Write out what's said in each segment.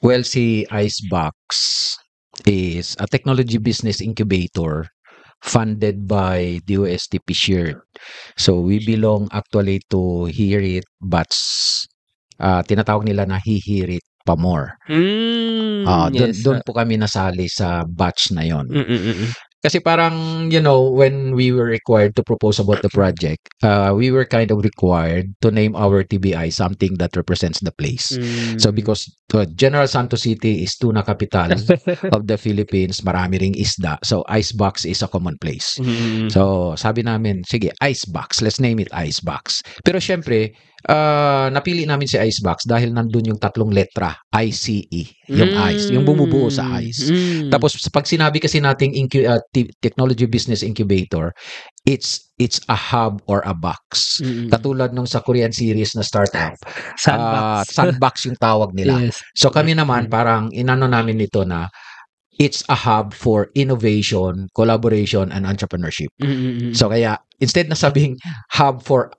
Well, si Icebox is a technology business incubator funded by DOST PSHEARED. So we belong actually to Hear It, but tinatawag nila na Hear It pa more. Yes. Doon po kami nasali sa batch na yon. Mm. Kasi parang, when we were required to propose about the project, we were kind of required to name our TBI something that represents the place. So because General Santos City is tuna capital of the Philippines, marami ring isda. So Icebox is a common place. So sabi namin, sige, Icebox, let's name it Icebox. Pero syempre, napili namin si Icebox dahil nandun yung tatlong letra, ICE, yung ice, yung bumubuo sa ice. Tapos pag sinabi kasi nating technology business incubator, it's a hub or a box. Katulad nung sa Korean series na startup, sandbox yung tawag nila. Yes. So kami naman parang inano namin nito na it's a hub for innovation, collaboration, and entrepreneurship. So kaya instead na sabing hub for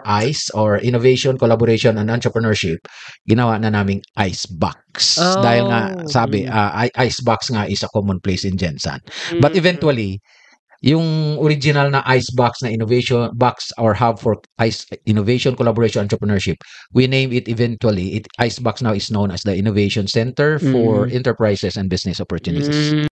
ICE or innovation, collaboration, and entrepreneurship, ginawa na naming Icebox. Dahil nga sabi, Icebox nga is a common place in Gensan. But eventually, yung original na Icebox na innovation box or hub for innovation, collaboration, entrepreneurship, we name it eventually. Icebox now is known as the Innovation Center for Enterprises and Business Opportunities.